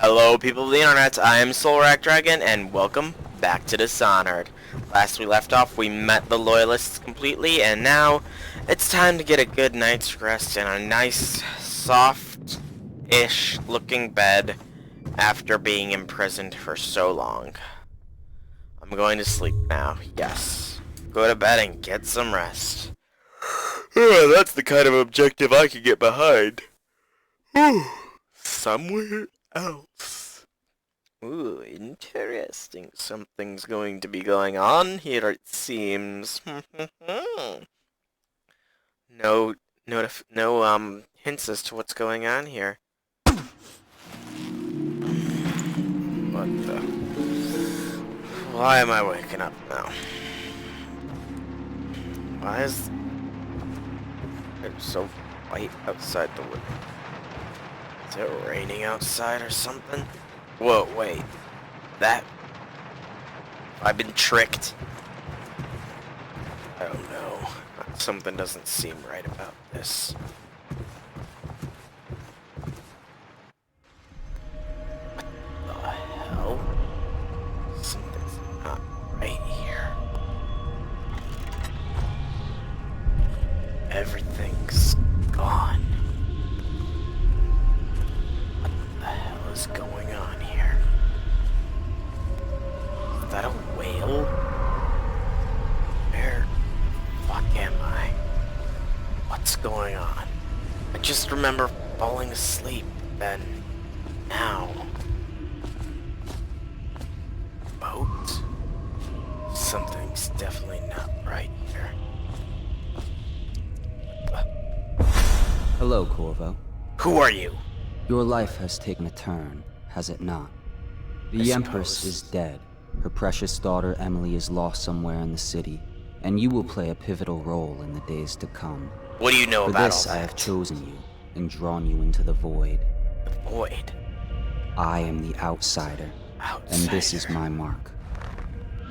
Hello people of the internet, I am Soulrack Dragon and welcome back to Dishonored. Last we left off, we met the Loyalists completely, and now it's time to get a good night's rest in a nice, soft-ish looking bed after being imprisoned for so long. I'm going to sleep now, yes. Go to bed and get some rest. That's the kind of objective I could get behind. Somewhere else. Ooh, interesting. Something's going to be going on here, it seems. No hints as to what's going on here. What the? Why am I waking up now? Why is it so white outside the window? Is it raining outside or something? Whoa, wait. I've been tricked. I don't know. Something doesn't seem right about this. What the hell? Something's not right here. Everything's gone. What's going on here? Is that a whale? Where the fuck am I? What's going on? I just remember falling asleep, then now. Boat? Something's definitely not right here. Hello, Corvo. Who are you? Your life has taken a turn, has it not? The Empress is dead. Her precious daughter Emily is lost somewhere in the city, and you will play a pivotal role in the days to come. What do you know about all that? For this, I have chosen you and drawn you into the void. The void? I am the outsider, and this is my mark.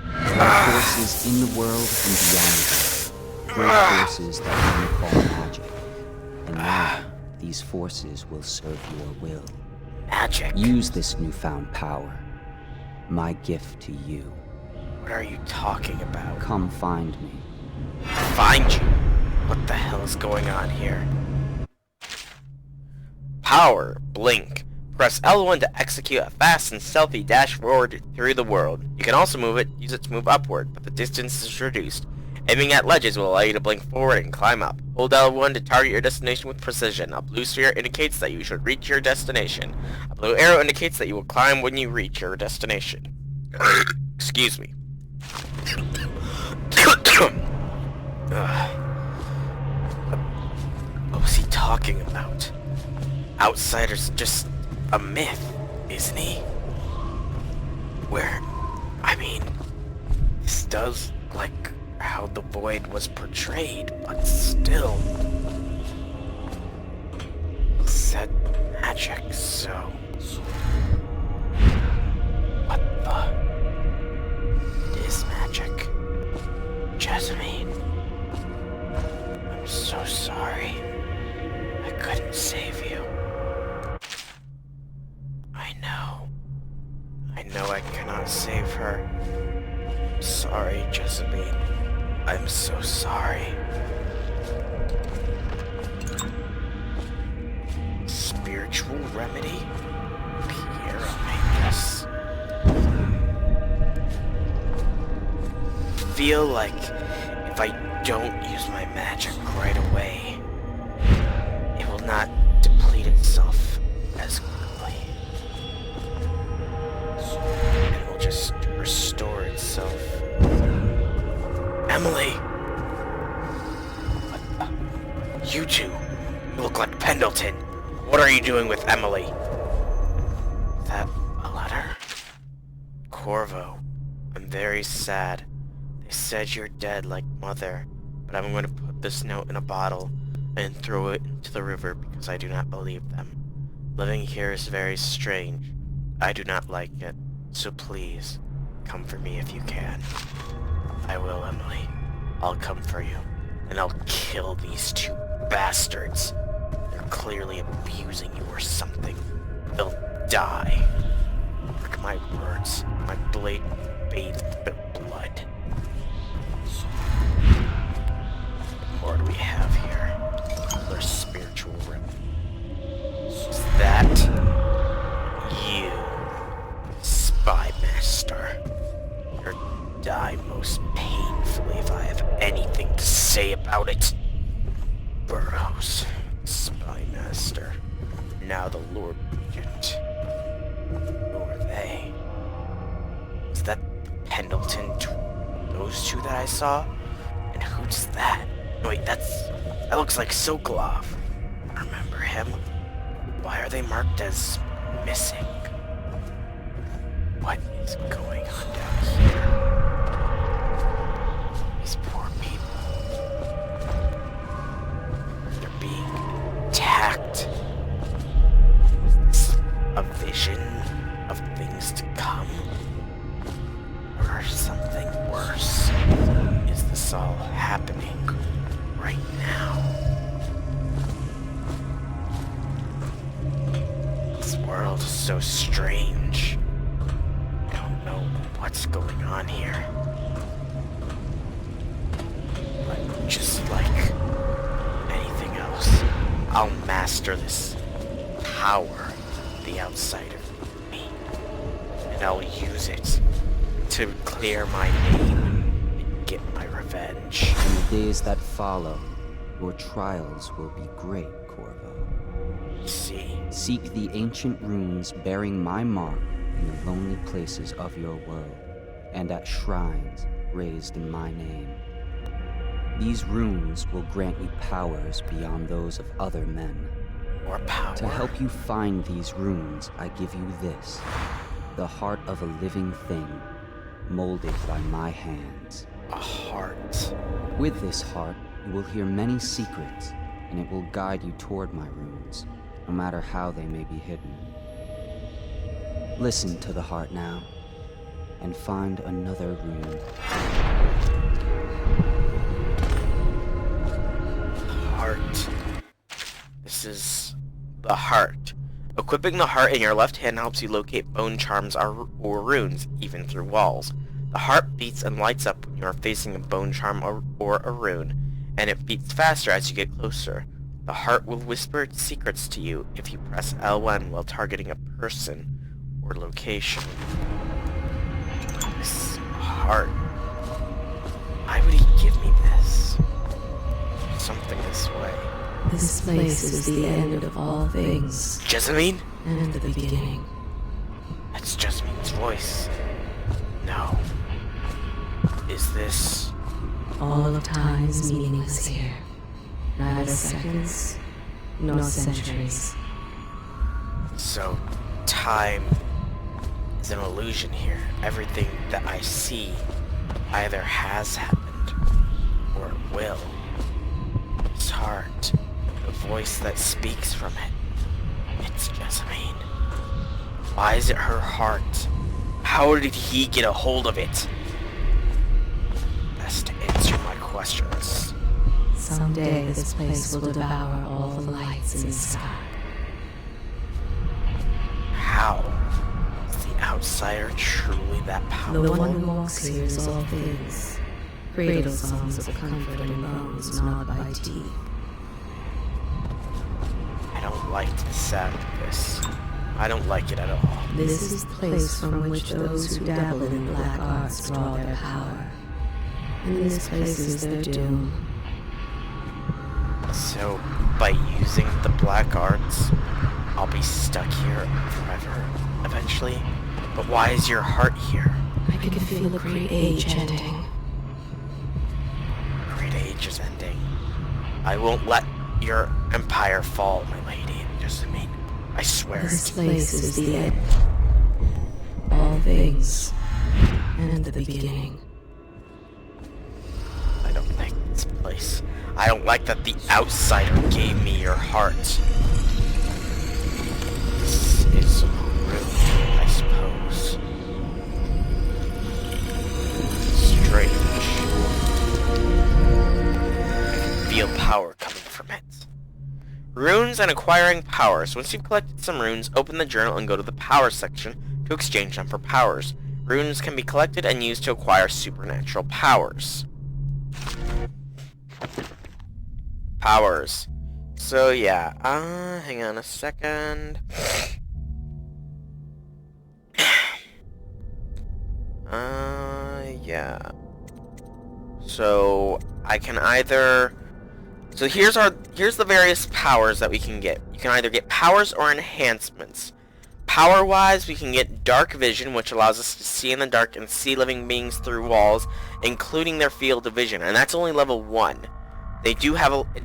There are forces in the world and beyond it. Great forces that many call magic. And now, these forces will serve your will. Magic? Use this newfound power. My gift to you. What are you talking about? Come find me. Find you? What the hell is going on here? Power. Blink. Press L1 to execute a fast and stealthy dash forward through the world. You can also use it to move upward, but the distance is reduced. Aiming at ledges will allow you to blink forward and climb up. Hold L1 to target your destination with precision. A blue sphere indicates that you should reach your destination. A blue arrow indicates that you will climb when you reach your destination. Excuse me. What was he talking about? Outsider's just a myth, isn't he? I mean, this does like how the void was portrayed, but still. Said magic, so. What the? It is magic. Jasmine. I'm so sorry. I couldn't save you. I know. I cannot save her. I'm sorry, Jasmine. I'm so sorry. Spiritual remedy? Pyramid. Feel like if I don't use my magic right away, it will not deplete itself as quickly. It will just restore itself. Emily! You two, you look like Pendleton. What are you doing with Emily? That a letter? Corvo, I'm very sad. They said you're dead like Mother, but I'm going to put this note in a bottle and throw it into the river because I do not believe them. Living here is very strange. I do not like it, so please, come for me if you can. I will, Emily. I'll come for you, and I'll kill these two bastards. They're clearly abusing you or something. They'll die. my words. My blade bathed in blood. What more do we have here? Another spiritual rim. Is that you, Spy Master? Or die most painfully if I have anything to say about it. Burrows, Spy Master. Now the Lord Regent. Who are they? Is that Pendleton? Those two that I saw? And who's that? Wait, that looks like Sokolov. I remember him. Why are they marked as missing? What is going on down here? These poor people. They're being attacked. Is this a vision of things to come? Or something worse? Is this all happening right now? This world is so strange. I don't know what's going on here. But just like anything else, I'll master this power, the outside of me, and I'll use it to clear my name and get my revenge. In the days that follow, your trials will be great, Corvo. See? Seek the ancient runes bearing my mark in the lonely places of your world, and at shrines raised in my name. These runes will grant you powers beyond those of other men. More power? To help you find these runes, I give you this, the heart of a living thing, molded by my hands. A heart. With this heart, you will hear many secrets, and it will guide you toward my runes, no matter how they may be hidden. Listen to the heart now, and find another rune. Heart. This is the heart. Equipping the heart in your left hand helps you locate bone charms or runes, even through walls. The heart beats and lights up when you are facing a bone charm or a rune, and it beats faster as you get closer. The heart will whisper its secrets to you if you press L1 while targeting a person or location. This heart. Why would he give me this? Something this way. This place is the end of all things. Jessamine? And the beginning. That's Jessamine's voice. No. Is this... All of time is meaningless here. Neither seconds, nor centuries. So, time is an illusion here. Everything that I see either has happened or it will. His heart, the voice that speaks from it, it's Jessamine. Why is it her heart? How did he get a hold of it? Best to answer my questions. Someday this place will devour all the lights in the sky. How? Is the outsider truly that powerful? The one who walks here is all things. Cradle songs of comfort and bones gnawed by teeth. I don't like the sound of this. I don't like it at all. This is the place from which those who dabble in black arts draw their power. And this place is their doom. So, by using the black arts, I'll be stuck here forever, eventually? But why is your heart here? I can feel a great age ending. Great age is ending. I won't let your empire fall, my lady. Jessamine. I swear. This place is the end. All things. And the beginning. I don't like this place. I don't like that the outsider gave me your heart. This is rude, I suppose. Strange. I can feel power coming from it. Runes and acquiring powers. Once you've collected some runes, open the journal and go to the power section to exchange them for powers. Runes can be collected and used to acquire supernatural powers. Powers. So yeah, hang on a second. Yeah. So I can either. So here's the various powers that we can get. You can either get powers or enhancements. Power-wise, we can get dark vision, which allows us to see in the dark and see living beings through walls, including their field of vision, and that's only level 1. It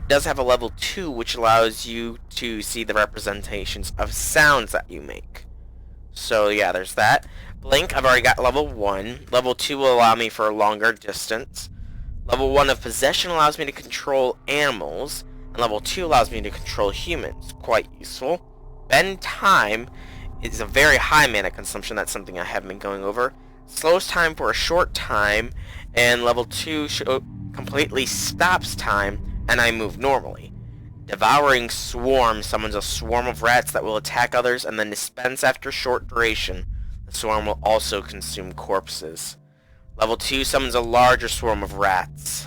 does have a level 2, which allows you to see the representations of sounds that you make. So yeah, there's that. Blink, I've already got level 1. Level 2 will allow me for a longer distance. Level 1 of possession allows me to control animals, and level 2 allows me to control humans. Quite useful. Bend time is a very high mana consumption. That's something I have been going over. Slows time for a short time, and level 2 completely stops time, and I move normally. Devouring Swarm summons a swarm of rats that will attack others and then dispense after short duration. The swarm will also consume corpses. Level 2 summons a larger swarm of rats.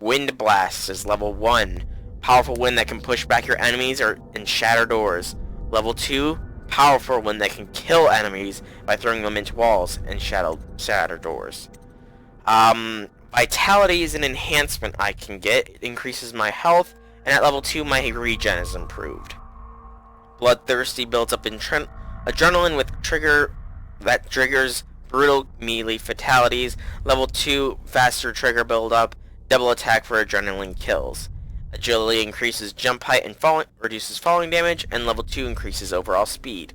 Wind Blast is level 1. Powerful wind that can push back your enemies and shatter doors. Level 2, powerful wind that can kill enemies by throwing them into walls and shatter doors. Vitality is an enhancement I can get. It increases my health, and at level 2 my regen is improved. Bloodthirsty builds up adrenaline that triggers brutal melee fatalities. Level 2 faster trigger build up, double attack for adrenaline kills. Agility increases jump height and reduces falling damage, and level 2 increases overall speed.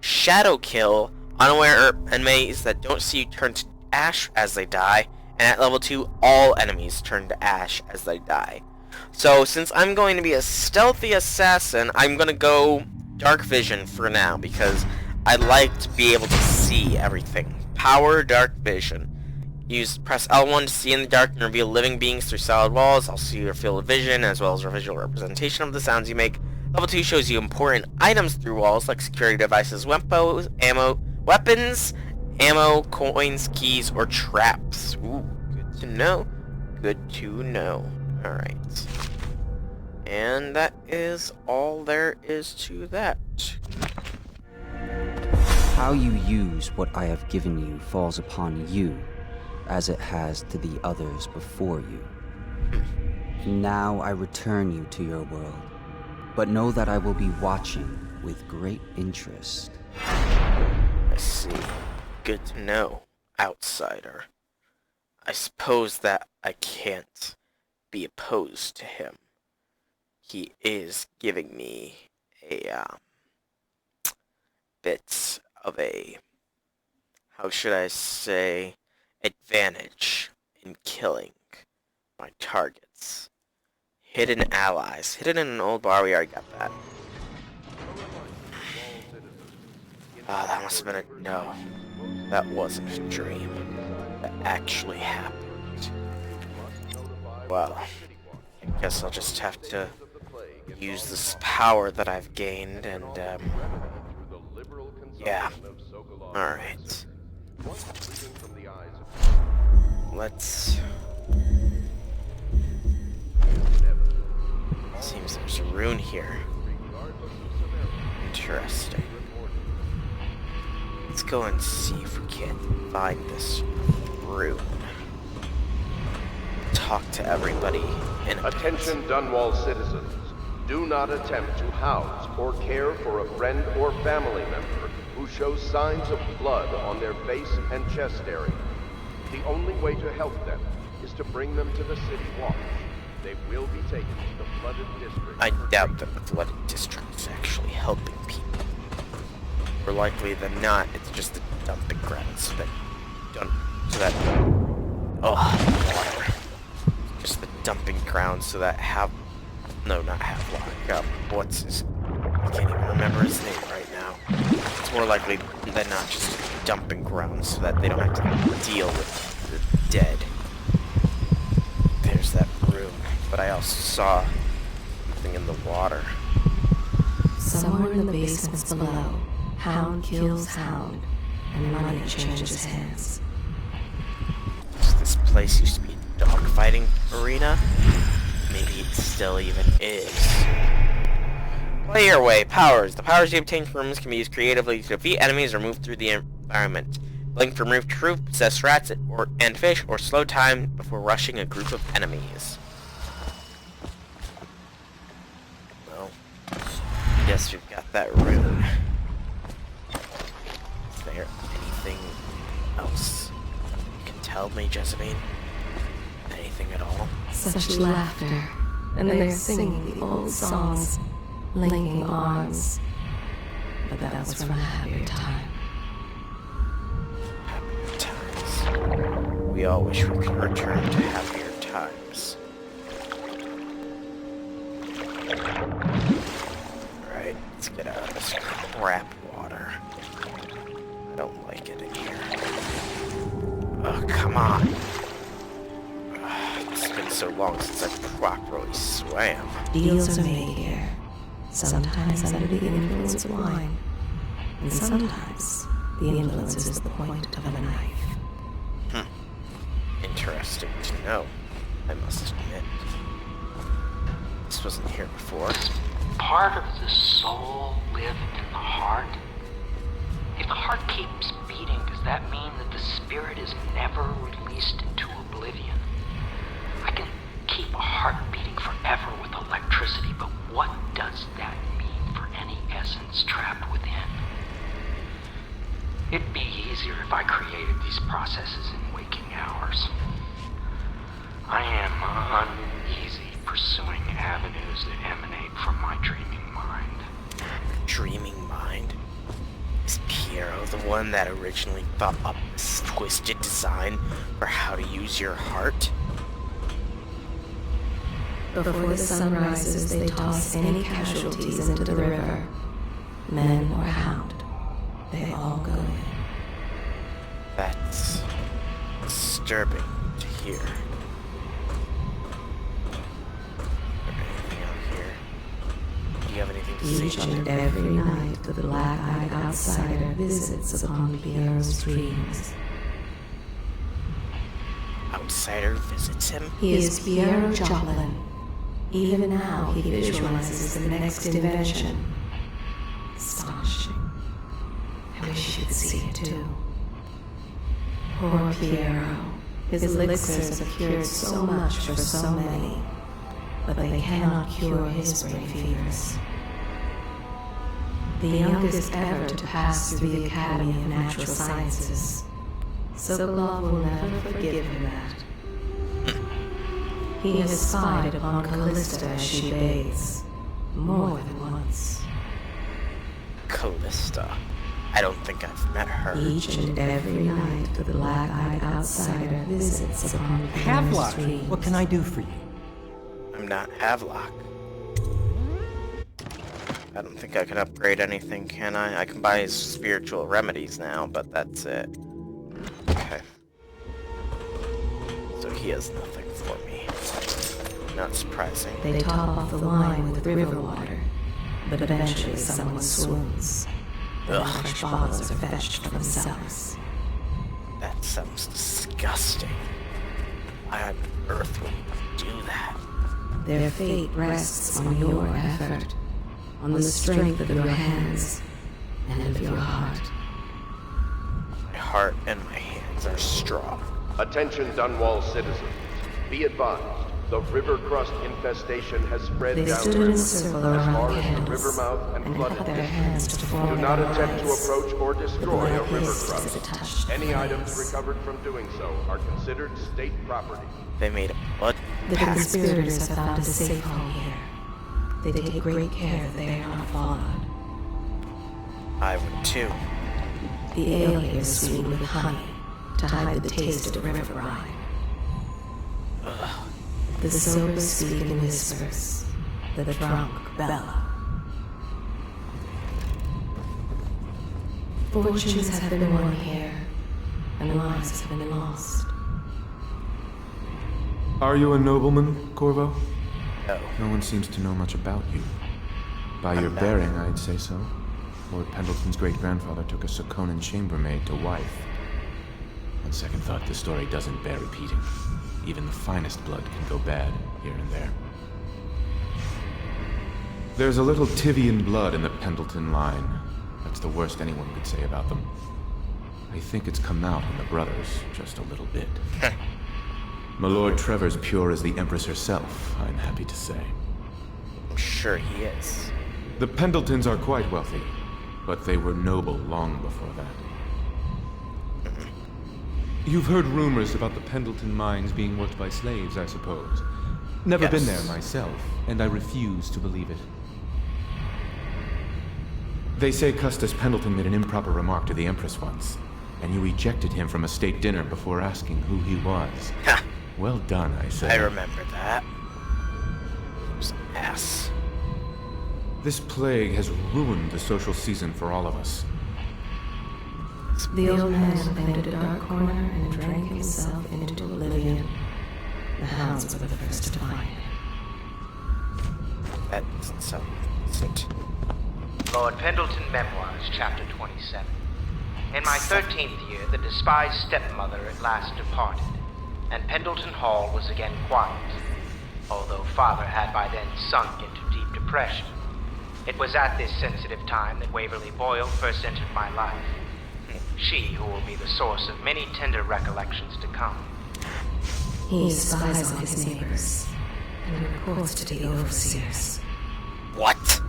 Shadow Kill, unaware enemies that don't see you turn to ash as they die, and at level 2 all enemies turn to ash as they die. So since I'm going to be a stealthy assassin, I'm going to go dark vision for now, because I like to be able to see everything. Power dark vision. Press L1 to see in the dark and reveal living beings through solid walls. I'll see your field of vision as well as a visual representation of the sounds you make. Level 2 shows you important items through walls like security devices, weapons, ammo, coins, keys, or traps. Ooh, good to know. Good to know. Alright. And that is all there is to that. How you use what I have given you falls upon you, as it has to the others before you. Now I return you to your world, but know that I will be watching with great interest. I see. Good to know, outsider. I suppose that I can't be opposed to him. He is giving me a bit of a, how should I say, advantage in killing my targets. Hidden allies. Hidden in an old bar, we already got that. That must have been a... no. That wasn't a dream. That actually happened. Well, I guess I'll just have to use this power that I've gained and, yeah. Alright. Let's... Seems there's a rune here. Interesting. Let's go and see if we can find this rune. Talk to everybody in a Attention Dunwall citizens. Do not attempt to house or care for a friend or family member who shows signs of blood on their face and chest area. The only way to help them is to bring them to the city watch. They will be taken to the flooded district. I doubt that the flooded district is actually helping people. More likely than not, it's just the dumping ground so that water. Just the dumping ground so that what's his... I can't even remember his name right now. It's more likely than not just a dumping ground so that they don't have to deal with the dead. There's that room, but I also saw something in the water. Somewhere in the basements below, Hound kills hound, and money changes hands. So this place used to be a dogfighting arena? Maybe it still even is. Play your way. Powers. The powers you obtain from rooms can be used creatively to defeat enemies or move through the environment. Blink to remove truth, possess rats and fish, or slow time before rushing a group of enemies. Well, yes, we've got that rune. Is there anything else you can tell me, Jessamine? Anything at all? Such laughter, and they're singing the old songs, linking arms. But that was from a happier time. Happier times. We all wish we could return to happier times. Alright, let's get out of this crap water. I don't like it in here. Oh, come on. It's been so long since I properly swam. Deals are made here, sometimes under the influence of wine, and sometimes the influence is the point of a knife. Interesting to know, I must admit. This wasn't here before. Part of the soul live in the heart? If the heart keeps beating, does that mean that the spirit is never released into oblivion? I can keep a heart beating forever with electricity, but what does that mean for any essence trapped within? It'd be easier if I created these processes in waking hours. I am uneasy pursuing avenues that emanate from my dreaming mind. Dreaming mind? Is Piero the one that originally thought up this twisted design for how to use your heart? Before the sun rises, they toss any casualties into the river. Men or hound, they all go in. That's disturbing to hear. Anything out here? Do you have anything to Each say? and every night, the black-eyed outsider visits upon Piero's dreams. Outsider visits him? He is Piero Joplin. Even now, he visualizes the next invention. Astonishing. I wish you could see it too. Poor Piero. His elixirs have cured so much for so many, but they cannot cure his brain fevers. The youngest ever to pass through the Academy of Natural Sciences. Sokolov will never forgive him that. He has spied upon Callista as she bathes, more than once. Callista. I don't think I've met her. Each and every night, the black-eyed outsider visits upon Piero's Havelock, dreams. what can I do for you? I'm not Havelock. I don't think I can upgrade anything, can I? I can buy his spiritual remedies now, but that's it. Okay. So he has nothing for me. Not surprising. They top off the wine with river water, but eventually someone swoons. Then Ugh. fresh bottles are fetched from the cellars. That sounds disgusting. Why on earth would you do that? Their fate rests on your effort, on the strength of your hands and of your heart. My heart and my hands are strong. Attention Dunwall citizens. Be advised, the river crust infestation has spread They stood in a downriver circle as around far the as the candles river mouth and and flooded. cut their hands to form Do not their attempt to eyes. approach or The destroy a blood river hissed as crust. it touched Any the items place. recovered from doing so are considered state property. They made a blood The pact. conspirators have found a safe home here. They take great care that they are not followed. I would too. The ale here is sweetened with honey to hide the taste of river brine. The sober speak in whispers. The drunk bellow. Fortunes have been won here, and lives have been lost. Are you a nobleman, Corvo? No. No one seems to know much about you. By your bearing, I'd say so. Lord Pendleton's great-grandfather took a Sokonan chambermaid to wife. On second thought, this story doesn't bear repeating. Even the finest blood can go bad here and there. There's a little Tivian blood in the Pendleton line. That's the worst anyone could say about them. I think it's come out in the brothers just a little bit. My Lord Trevor's pure as the Empress herself, I'm happy to say. I'm sure he is. The Pendletons are quite wealthy, but they were noble long before that. You've heard rumors about the Pendleton mines being worked by slaves, I suppose. Never been there myself, and I refuse to believe it. They say Custis Pendleton made an improper remark to the Empress once, and you ejected him from a state dinner before asking who he was. Ha! Well done, I say. I remember that. He was an ass. This plague has ruined the social season for all of us. The old man played a dark corner and drank himself into oblivion. The hounds were the first to find him. That doesn't sound decent. Lord Pendleton Memoirs, Chapter 27. In my 13th year, the despised stepmother at last departed, and Pendleton Hall was again quiet, although Father had by then sunk into deep depression. It was at this sensitive time that Waverly Boyle first entered my life. She who will be the source of many tender recollections to come. He spies on his neighbors and reports to the overseers. What?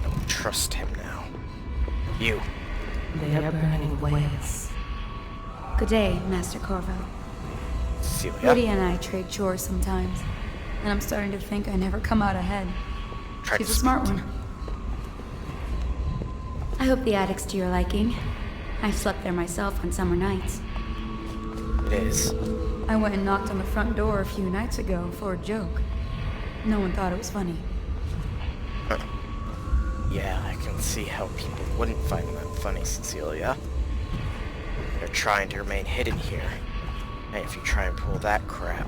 I don't trust him now. You. They are burning whales. Good day, Master Corvo. Celia? Lydia and I trade chores sometimes, and I'm starting to think I never come out ahead. Try She's to a smart speak. one. I hope the attic's to your liking. I've slept there myself on summer nights. It is. I went and knocked on the front door a few nights ago for a joke. No one thought it was funny. Huh. Yeah, I can see how people wouldn't find that funny, Cecilia. They're trying to remain hidden here. And if you try and pull that crap,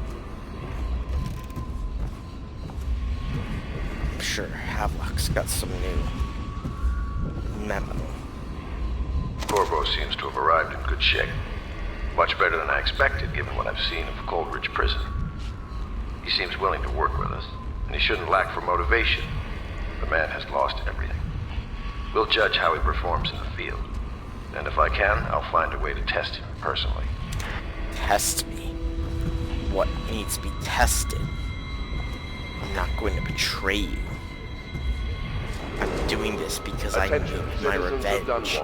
I'm sure Havelock's got some new memo. Corvo seems to have arrived in good shape. Much better than I expected, given what I've seen of Coldridge Prison. He seems willing to work with us, and he shouldn't lack for motivation. The man has lost everything. We'll judge how he performs in the field. And if I can, I'll find a way to test him personally. Test me? What needs to be tested? I'm not going to betray you. I'm doing this because I need my revenge.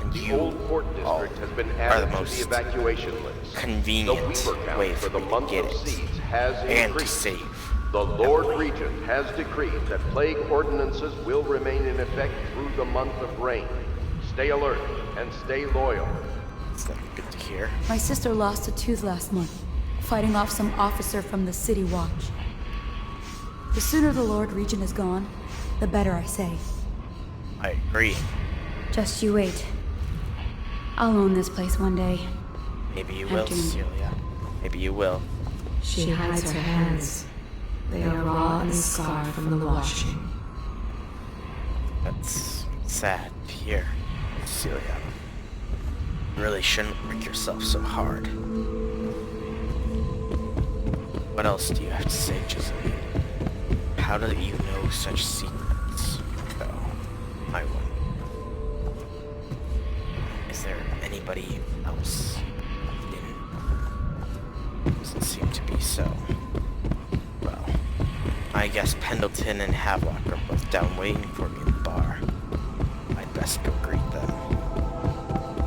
And The you old port all district has been are the added to most the evacuation list. convenient The Weaver count way for for the me to month get of it. siege has And to increased. save. The Lord Regent has decreed that plague ordinances will remain in effect through the month of rain. Stay alert and stay loyal. It's not good to hear. My sister lost a tooth last month, fighting off some officer from the City Watch. The sooner the Lord Regent is gone, the better, I say. I agree. Just you wait. I'll own this place one day. Maybe you will, After- Cecilia. Maybe you will. She hides her hands. They are raw and scarred from the washing. That's sad to hear, Cecilia. You really shouldn't work yourself so hard. What else do you have to say, Giselle? How do you know such secrets? Oh, I wonder. Is there anybody else? Doesn't seem to be so. Well, I guess Pendleton and Havelock are both down waiting for me in the bar. I'd best go greet them.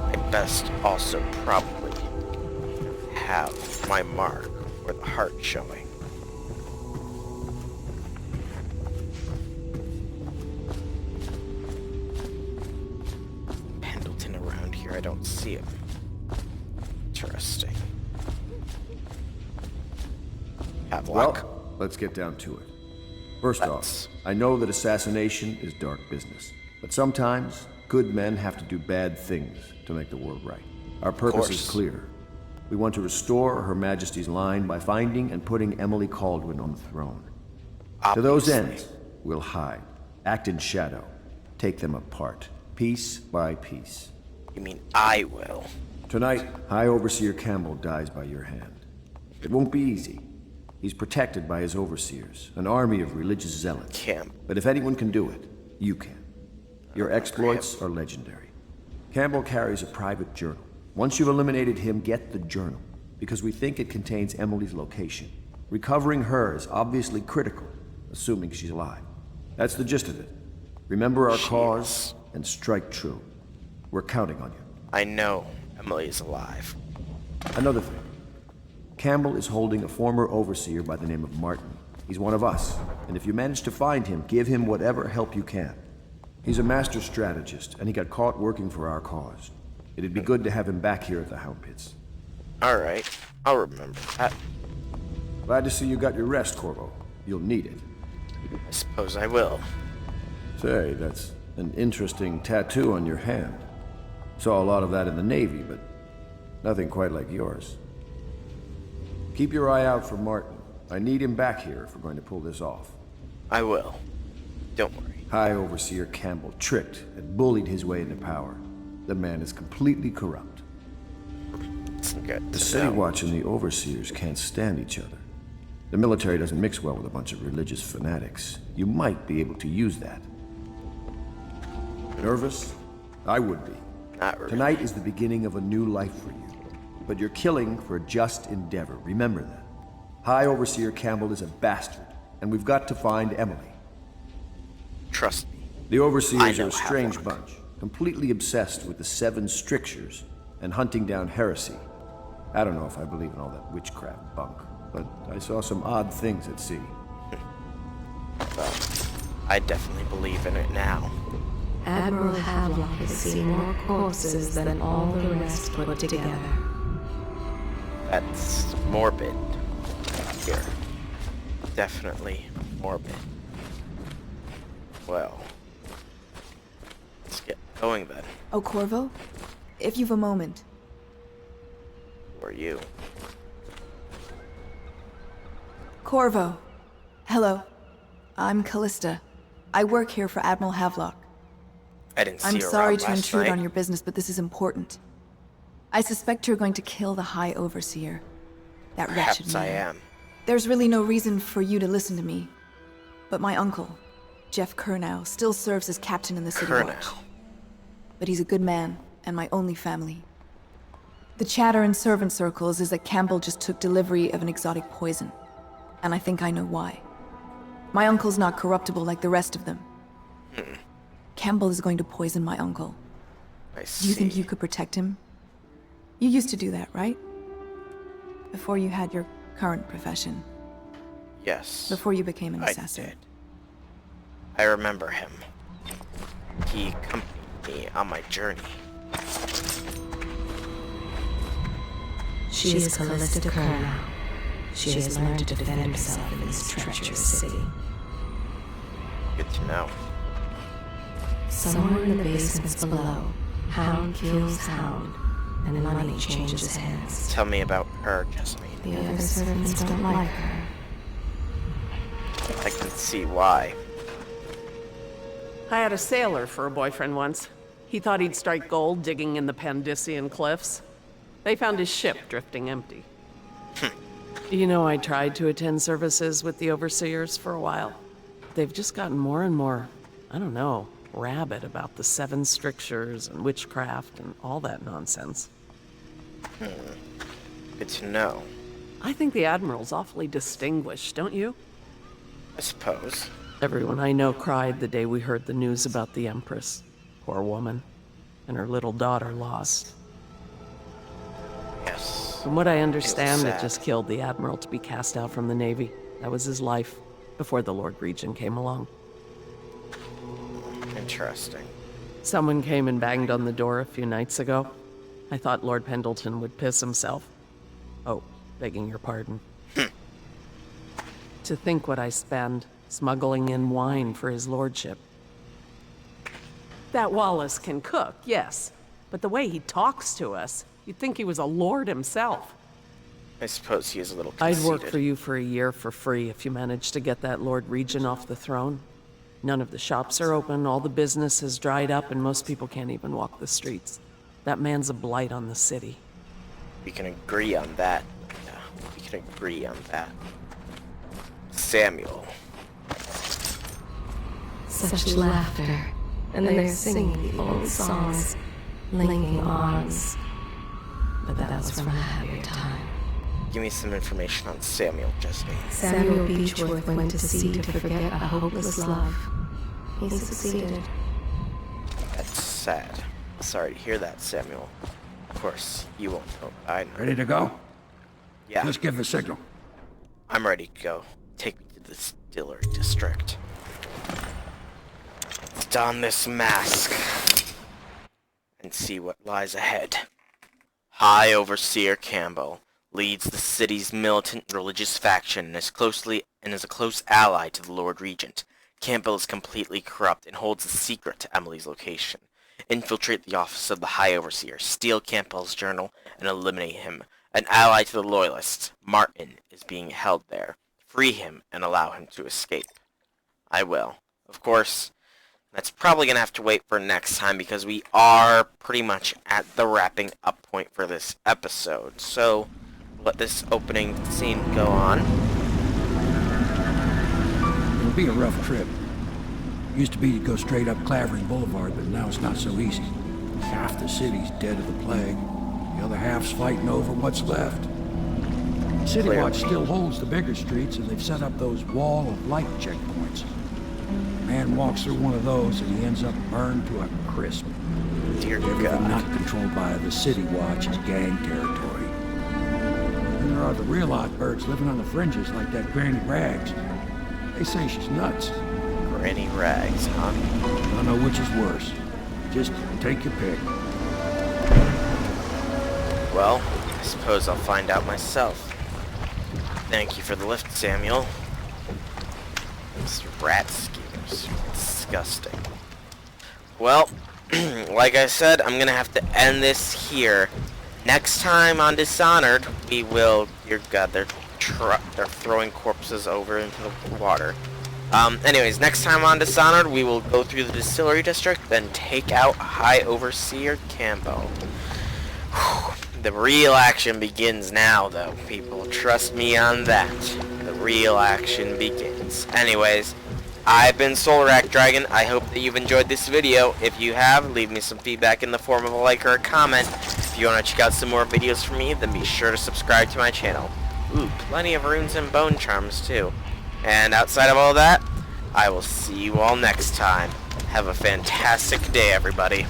I'd best also probably have my mark or the heart showing. Pendleton around here, I don't see him. Interesting. Havelock? Well, let's get down to it. First Let's. off, I know that assassination is dark business, but sometimes good men have to do bad things to make the world right. Our purpose is course. clear. We want to restore Her Majesty's line by finding and putting Emily Caldwin on the throne. To those Obviously. ends, we'll hide, act in shadow, take them apart, piece by piece. You mean I will? Tonight, High Overseer Campbell dies by your hand. It won't be easy. He's protected by his overseers, an army of religious zealots. But if anyone can do it, you can. Your exploits are legendary. Campbell carries a private journal. Once you've eliminated him, get the journal, because we think it contains Emily's location. Recovering her is obviously critical, assuming she's alive. That's the gist of it. Remember our cause and strike true. We're counting on you. I know Emily is alive. Another thing. Campbell is holding a former overseer by the name of Martin. He's one of us, and if you manage to find him, give him whatever help you can. He's a master strategist, and he got caught working for our cause. It'd be good to have him back here at the Hound Pits. Alright, I'll remember that. Glad to see you got your rest, Corvo. You'll need it. I suppose I will. Say, that's an interesting tattoo on your hand. Saw a lot of that in the Navy, but nothing quite like yours. Keep your eye out for Martin. I need him back here if we're going to pull this off. I will. Don't worry. High Overseer Campbell tricked and bullied his way into power. The man is completely corrupt. It's good. The City Watch and the Overseers can't stand each other. The military doesn't mix well with a bunch of religious fanatics. You might be able to use that. Nervous? I would be. Not really. Tonight is the beginning of a new life for you. But you're killing for a just endeavor. Remember that. High Overseer Campbell is a bastard, and we've got to find Emily. Trust me. The Overseers are a strange bunch, completely obsessed with the 7 strictures and hunting down heresy. I don't know if I believe in all that witchcraft bunk, but I saw some odd things at sea. Well, I definitely believe in it now. Admiral Havelock has seen more corpses than all the rest put together. That's morbid. Here. Definitely morbid. Well, let's get going then. Oh, Corvo? If you've a moment. Who are you? Corvo. Hello. I'm Callista. I work here for Admiral Havelock. I didn't see I'm you sorry around to last intrude night. on your business, but this is important. I suspect you're going to kill the High Overseer. That wretched Perhaps man. I am. There's really no reason for you to listen to me. But my uncle, Jeff Kernow, still serves as captain in the City Watch. But he's a good man, and my only family. The chatter in servant circles is that Campbell just took delivery of an exotic poison. And I think I know why. My uncle's not corruptible like the rest of them. Campbell is going to poison my uncle. I see. Do you think you could protect him? You used to do that, right? Before you had your current profession. Yes. Before you became an I assassin. did. I remember him. He accompanied me on my journey. She is Callista Kernow. She has learned to defend herself in this treacherous city. Good to know. Somewhere in the basements below, Hound kills Hound, and money changes hands. Tell me about her, Jasmine. The other servants don't like her. I can see why. I had a sailor for a boyfriend once. He thought he'd strike gold digging in the Pandician cliffs. They found his ship drifting empty. You know, I tried to attend services with the Overseers for a while. They've just gotten more and more, I don't know, rabid about the 7 strictures and witchcraft and all that nonsense. Good to know. I think the Admiral's awfully distinguished, don't you? I suppose. Everyone I know cried the day we heard the news about the Empress. Poor woman. And her little daughter lost. Yes. From what I understand, it sad. just killed the Admiral to be cast out from the Navy. That was his life, before the Lord Regent came along. Interesting. Someone came and banged on the door a few nights ago. I thought Lord Pendleton would piss himself. Oh, begging your pardon. To think what I spend smuggling in wine for his lordship. That Wallace can cook, yes. But the way he talks to us, you'd think he was a lord himself. I suppose he is a little I'd conceited. work for you for a year for free if you managed to get that Lord Regent off the throne. None of the shops are open, all the business has dried up, and most people can't even walk the streets. That man's a blight on the city. We can agree on that. Yeah, we can agree on that. Samuel. Such laughter, and they're singing the old songs, linking arms. But that was from a happier time. Give me some information on Samuel, Jesney. Samuel Beechworth went to sea to forget a hopeless love. He succeeded. That's sad. Sorry to hear that, Samuel. Of course, you won't know. I know. Ready to go? Yeah. Just give the signal. I'm ready to go. Take me to the distillery district. Let's don this mask and see what lies ahead. High Overseer Campbell leads the city's militant religious faction and is a close ally to the Lord Regent. Campbell is completely corrupt and holds a secret to Emily's location. Infiltrate the office of the High Overseer, steal Campbell's journal, and eliminate him. An ally to the Loyalists, Martin, is being held there. Free him and allow him to escape. I will. Of course, that's probably going to have to wait for next time because we are pretty much at the wrapping up point for this episode. So, let this opening scene go on. It'll be a rough trip. Used to be to go straight up Clavering Boulevard, but now it's not so easy. Half the city's dead of the plague. The other half's fighting over what's left. City Watch still holds the bigger streets, and they've set up those wall of light checkpoints. A man walks through one of those, and he ends up burned to a crisp. Dear Everything God. not controlled by the City Watch is gang territory. And there are the real odd birds living on the fringes, like that Granny Rags. They say she's nuts. Granny Rags, huh? I don't know which is worse. Just take your pick. Well, I suppose I'll find out myself. Thank you for the lift, Samuel. These rat schemers are disgusting. Well, like I said, I'm gonna have to end this here. Next time on Dishonored, we will... Dear God, they're throwing corpses over into the water. Anyways, next time on Dishonored, we will go through the distillery district, then take out High Overseer Campbell. Whew. The real action begins now, though, people. Trust me on that. The real action begins. Anyways, I've been Solarak Dragon. I hope that you've enjoyed this video. If you have, leave me some feedback in the form of a like or a comment. If you want to check out some more videos from me, then be sure to subscribe to my channel. Ooh, plenty of runes and bone charms, too. And outside of all that, I will see you all next time. Have a fantastic day, everybody.